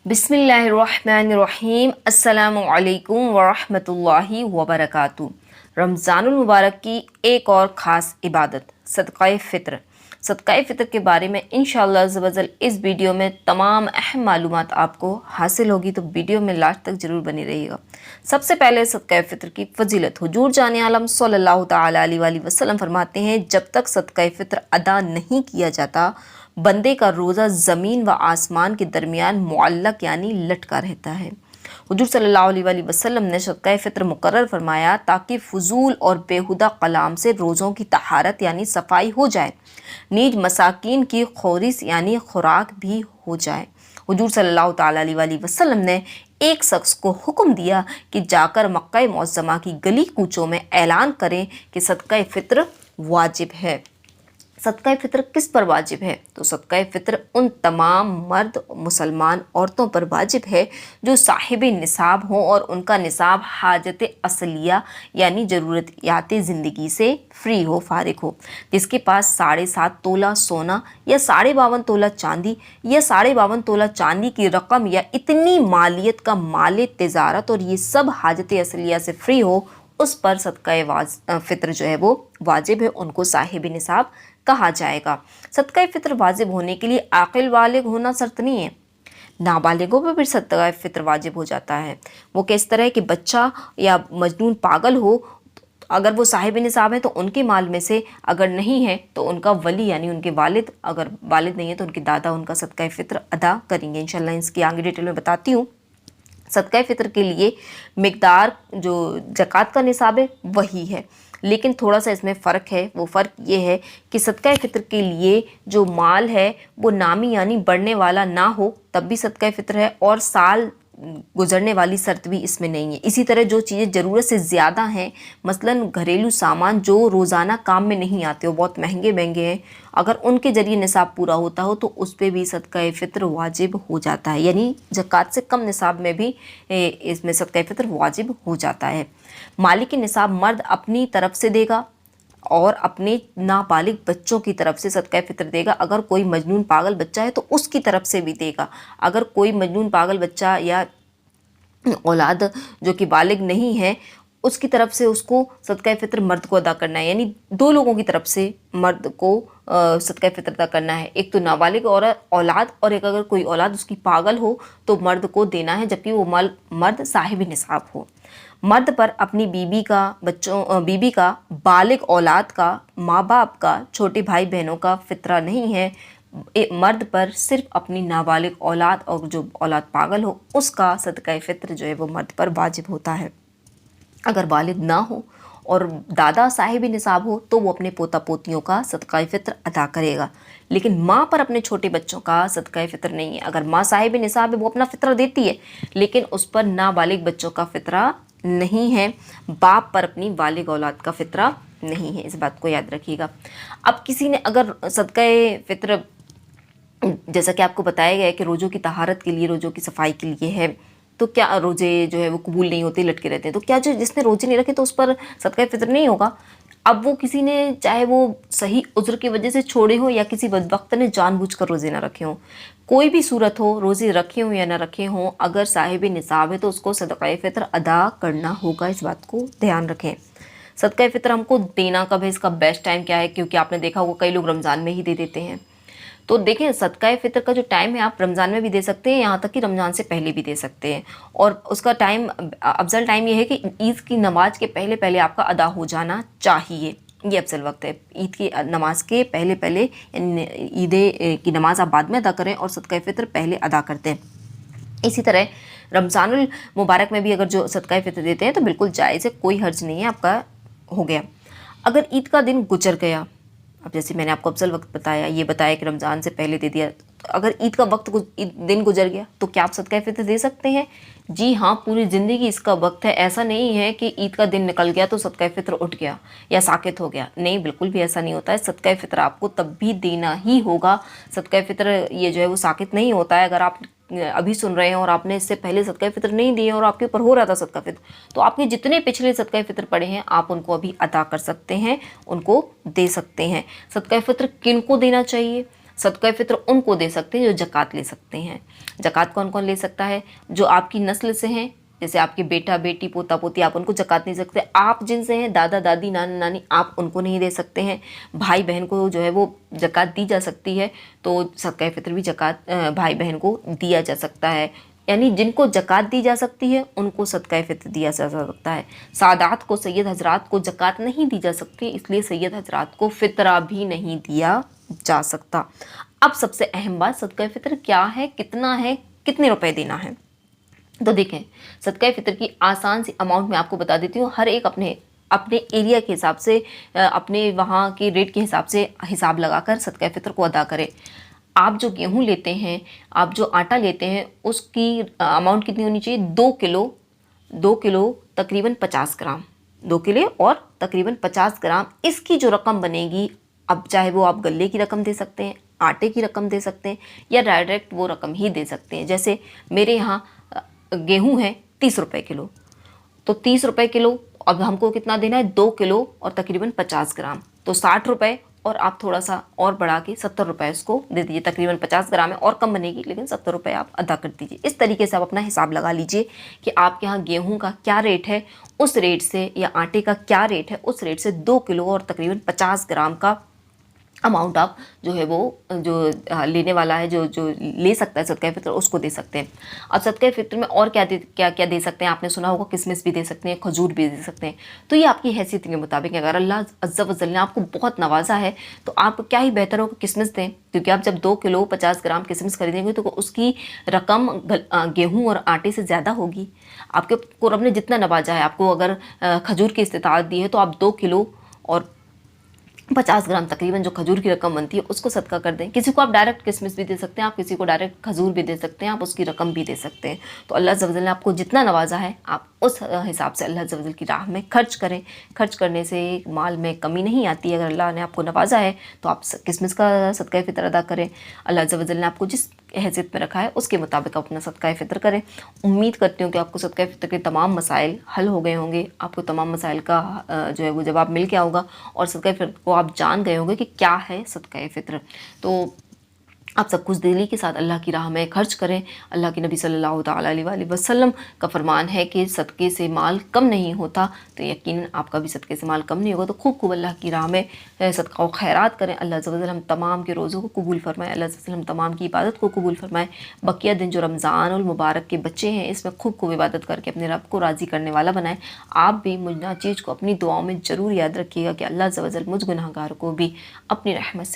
बिस्मिल्लाहिर्रहमानिर्रहीम अस्सलामु अलैकुम वरहमतुल्लाहि वबरकातुहू। रमज़ानुल मुबारक की एक और ख़ास इबादत सदक़ाए फ़ित्र। सदक़ाए फ़ित्र के बारे में इंशाअल्लाह अज़्ज़ व जल इस वीडियो में तमाम अहम मालूमात आपको हासिल होगी, तो वीडियो में लास्ट तक ज़रूर बनी रहिएगा। सबसे पहले सदक़ाए फ़ित्र की फ़जीलत। हुजूर जाने आलम सल्लल्लाहु तआला अलैहि वसल्लम फरमाते हैं, जब तक सदक़ाए फ़ित्र अदा नहीं किया जाता बंदे का रोज़ा ज़मीन व आसमान के दरमियान मुअल्लक यानी लटका रहता है। हुजूर सल्लल्लाहु अलैहि वसल्लम ने सदक़ाए फ़ित्र मुकर्रर फरमाया ताकि फ़ुज़ूल और बेहुदा कलाम से रोज़ों की तहारत यानी सफाई हो जाए, नीज मसाकीन की खोरिस यानी खुराक भी हो जाए। हुजूर सल्लल्लाहु तआला अलैहि वसल्लम ने एक शख्स को हुक्म दिया कि जाकर मक्का मुअज़्ज़मा की गली कूचों में ऐलान करें कि सदक़ाए फ़ित्र वाजिब है। सदक़ाए फ़ित्र किस पर वाजिब है? तो सदक़ाए फ़ित्र उन तमाम मर्द मुसलमान औरतों पर वाजिब है जो साहिब निसाब हों और उनका निसाब हाजत असलिया यानी ज़रूरियात ज़िंदगी से फ्री हो, फारिग हो, जिसके पास 7.5 तोला सोना या 52.5 तोला चांदी या 52.5 तोला चांदी की रकम या इतनी मालियत का माल तिजारत और ये सब हाजत असलिया से फ्री हो, उस पर सदक़ाए फ़ित्र जो है वो वाजिब है, उनको साहिब निसाब कहा जाएगा। सदक़ाए फ़ित्र वाजिब होने के लिए आक़िल बालिग होना शर्त नहीं है, नाबालिगों पर भी सदक़ाए फ़ित्र वाजिब हो जाता है। वो किस तरह कि बच्चा या मजनून पागल हो, अगर वो साहिब निसाब है तो उनके माल में से, अगर नहीं है तो उनका वली यानी उनके वालिद, अगर वालिद नहीं है तो उनके दादा उनका सदक़ाए फ़ित्र अदा करेंगे। इंशाअल्लाह इसकी आगे डिटेल में बताती हूँ। सदक़ाए फ़ित्र के लिए मिक़दार जो ज़कात का निसाब है वही है, लेकिन थोड़ा सा इसमें फ़र्क है। वो फ़र्क ये है कि सदक़ाए फ़ित्र के लिए जो माल है वो नामी यानी बढ़ने वाला ना हो तब भी सदक़ाए फ़ित्र है, और साल गुजरने वाली शर्त भी इसमें नहीं है। इसी तरह जो चीज़ें ज़रूरत से ज़्यादा हैं, मसलन घरेलू सामान जो रोज़ाना काम में नहीं आते हो, बहुत महंगे महंगे हैं, अगर उनके ज़रिए निसाब पूरा होता हो तो उस पर भी सदक़ाए फ़ित्र वाजिब हो जाता है, यानी ज़कात से कम निसाब में भी इसमें सदक़ाए फ़ित्र वाजिब हो जाता है। मालिक निसाब मर्द अपनी तरफ से देगा और अपने नाबालिग बच्चों की तरफ से सदक़ाए फ़ित्र देगा। अगर कोई मजनून पागल बच्चा है तो उसकी तरफ से भी देगा। अगर कोई मजनून पागल बच्चा या औलाद जो कि बालिग नहीं है, उसकी तरफ से उसको सदक़ाए फ़ित्र मर्द को अदा करना है, यानी 2 लोगों की तरफ से मर्द को सदक़ाए फ़ित्र अदा करना है। एक तो नाबालिग औलाद, और एक अगर कोई औलाद उसकी पागल हो तो मर्द को देना है, जबकि वो मर्द साहिब निसाब हो। मर्द पर अपनी बीबी का, बालिग औलाद का, माँ बाप का, छोटे भाई बहनों का फ़ितरा नहीं है। मर्द पर सिर्फ अपनी नाबालिग औलाद और जो औलाद पागल हो उसका सदक़ाए फ़ित्र जो है वो मर्द पर वाजिब होता है। अगर बालिग ना हो और दादा साहिब निसाब हो तो वो अपने पोता पोतियों का सदक़ाए फ़ित्र अदा करेगा, लेकिन माँ पर अपने छोटे बच्चों का सदक़ाए फ़ित्र नहीं है। अगर माँ साहिब निसाब है वो अपना फ़ितरा देती है, लेकिन उस पर नाबालिग बच्चों का फ़ितरा नहीं है। बाप पर अपनी बालिग औलाद का फ़ितरा नहीं है, इस बात को याद रखिएगा। अब किसी ने अगर सदक़ाए फ़ित्र, जैसा कि आपको बताया गया है कि रोज़ों की तहारत के लिए, रोज़ों की सफाई के लिए है, तो क्या रोज़े जो है वो कबूल नहीं होते, लटके रहते हैं, तो क्या जो जिसने रोज़े नहीं रखे तो उस पर सदक़ाए फ़ित्र नहीं होगा? अब वो किसी ने, चाहे वो सही उज़्र की वजह से छोड़े हों या किसी बदबख्त ने जानबूझकर रोज़े ना रखे हों, कोई भी सूरत हो, रोज़े रखे हों या ना रखे हों, अगर साहिब निसाब है तो उसको सदक़ाए फ़ित्र अदा करना होगा। इस बात को ध्यान रखें। सदक़ाए फ़ित्र हमको देना कब है, इसका बेस्ट टाइम क्या है? क्योंकि आपने देखा होगा कई लोग रमज़ान में ही दे देते हैं। तो देखें, सदक़ाए फ़ित्र का जो टाइम है आप रमज़ान में भी दे सकते हैं, यहाँ तक कि रमज़ान से पहले भी दे सकते हैं, और उसका टाइम, अफ़ज़ल टाइम ये है कि ईद की नमाज के पहले पहले आपका अदा हो जाना चाहिए। ये अफ़ज़ल वक्त है, ईद की नमाज के पहले पहले, ईद की नमाज आप बाद में अदा करें और सदक़ाए फ़ित्र पहले अदा करते हैं। इसी तरह रमज़ानुल मुबारक में भी अगर जो सदक़ाए फ़ित्र देते हैं तो बिल्कुल जायज़ है, कोई हर्ज नहीं है, आपका हो गया। अगर ईद का दिन गुजर गया, अब जैसे मैंने आपको अफ़ज़ल वक्त बताया, ये बताया कि रमज़ान से पहले दे दिया, तो अगर ईद का दिन गुजर गया तो क्या आप सदक़ाए फ़ित्र दे सकते हैं? जी हाँ, पूरी ज़िंदगी इसका वक्त है। ऐसा नहीं है कि ईद का दिन निकल गया तो सदक़ाए फ़ित्र उठ गया या साक़ित हो गया, नहीं, बिल्कुल भी ऐसा नहीं होता है। सदक़ाए फ़ित्र आपको तब भी देना ही होगा। सदक़ाए फ़ित्र ये जो है वो साक़ित नहीं होता है। अगर आप अभी सुन रहे हैं और आपने इससे पहले सदक़ाए फ़ित्र नहीं दिए और आपके ऊपर हो रहा था सदक़ा फ़ित्र, तो आपके जितने पिछले सदक़ाए फ़ित्र पड़े हैं आप उनको अभी अदा कर सकते हैं, उनको दे सकते हैं। सदक़ाए फ़ित्र किन को देना चाहिए? सदका फ़ित्र उनको दे सकते हैं जो ज़कात ले सकते हैं। ज़कात कौन कौन ले सकता है? जो आपकी नस्ल से हैं, जैसे आपके बेटा बेटी पोता पोती, आप उनको ज़कात नहीं सकते। आप जिनसे हैं दादा दादी नाना नानी, आप उनको नहीं दे सकते हैं। भाई बहन को जो है वो ज़कात दी जा सकती है, तो सदका फ़ित्र भी ज़कात भाई बहन को दिया जा सकता है। यानी जिनको ज़कात दी जा सकती है उनको सदका फ़ित्र दिया जा सकता है। सादात को, सैयद हजरात को ज़कात नहीं दी जा सकती, इसलिए सैयद हजरात को फ़ितरा भी नहीं दिया जा सकता। अब सबसे अहम बात, सदका फ़ित्र क्या है, कितना है, कितने रुपए देना है। तो देखें, सदका फ़ित्र की आसान सी अमाउंट मैं आपको बता देती हूँ। हर एक अपने अपने एरिया के हिसाब से, अपने वहाँ के रेट के हिसाब से हिसाब लगाकर सदका फ़ित्र को अदा करें। आप जो गेहूँ लेते हैं, आप जो आटा लेते हैं, उसकी अमाउंट कितनी होनी चाहिए? 2 किलो तकरीबन 50 ग्राम, 2 किलो और तकरीबन 50 ग्राम। इसकी जो रकम बनेगी, अब चाहे वो आप गल्ले की रकम दे सकते हैं, आटे की रकम दे सकते हैं, या डायरेक्ट वो रकम ही दे सकते हैं। जैसे मेरे यहाँ गेहूँ है 30 रुपये किलो, तो 30 रुपये किलो, अब हमको कितना देना है? 2 किलो और तकरीबन 50 ग्राम, तो 60 रुपये, और आप थोड़ा सा और बढ़ा के 70 रुपये इसको दे दीजिए। तकरीबन 50 ग्राम है, और कम बनेगी, लेकिन 70 रुपये आप अदा कर दीजिए। इस तरीके से आप अपना हिसाब लगा लीजिए कि आपके यहाँ गेहूं का क्या रेट है, उस रेट से, या आटे का क्या रेट है, उस रेट से 2 किलो और तकरीबन 50 ग्राम का अमाउंट आप जो है वो जो लेने वाला है, जो ले सकता है सदका फ़ित्र, उसको दे सकते हैं। अब सदका फ़ित्र में और क्या क्या दे सकते हैं? आपने सुना होगा किशमिश भी दे सकते हैं, खजूर भी दे सकते हैं। तो ये आपकी हैसियत के मुताबिक है। अगर अल्लाह अज़्ज़ा वजल ने आपको बहुत नवाजा है तो आप क्या ही बेहतर होगा किशमिश दें, क्योंकि आप जब 2 किलो 50 ग्राम किशमिश खरीदेंगे तो उसकी रकम गेहूँ और आटे से ज़्यादा होगी। आपको रब ने जितना नवाजा है, आपको अगर खजूर की इस्तिताअत दी है, तो आप 2 किलो और 50 ग्राम तकरीबन जो खजूर की रकम बनती है उसको सदका कर दें। किसी को आप डायरेक्ट किशमिश भी दे सकते हैं, आप किसी को डायरेक्ट खजूर भी दे सकते हैं, आप उसकी रकम भी दे सकते हैं। तो अल्लाह अज़्ज़ा वजल ने आपको जितना नवाजा है, आप उस हिसाब से अल्लाह अज़्ज़ा वजल की राह में खर्च करें। खर्च करने से माल में कमी नहीं आती है। अगर अल्लाह ने आपको नवाजा है तो आप किशमिश का सदका फ़ित्र अदा करें। अल्लाह अज़्ज़ा वजल ने आपको जिस हैसियत में रखा है उसके मुताबिक अपना सदका फ़ित्र करें। उम्मीद करती हूँ कि आपको सदका फ़ित्र के तमाम मसाइल हल हो गए होंगे। आपको तमाम मसाइल का जो है वो जवाब मिल गया होगा, और सदका फ़ित्र को आप जान गए होंगे कि क्या है सदका फ़ित्र। तो आप सब कुछ दिली के साथ अल्लाह की राह में खर्च करें। अल्लाह के नबी सल्लल्लाहु अलैहि वसल्लम का फरमान है कि सदक़े से माल कम नहीं होता, तो यकीनन आपका भी सदक़े से माल कम नहीं होगा। तो खूब अल्लाह की राह में सदका व खैरात करें। अल्लाह अज़्ज़ा वजल हम तमाम के रोज़ों को कबूल फरमाए, अल्लाह अज़्ज़ा वजल हम तमाम की इबादत को कबूल फरमाए। बकिया दिन जो रमज़ानुल मुबारक के बच्चे हैं, इसमें खूब इबादत करके अपने रब को राज़ी करने वाला बनाए। आप भी मुझ नाचीज़ को अपनी दुआओं में ज़रूर याद रखिएगा कि अल्लाह अज़्ज़ा वजल मुझ गुनहगार को भी अपनी रहमत से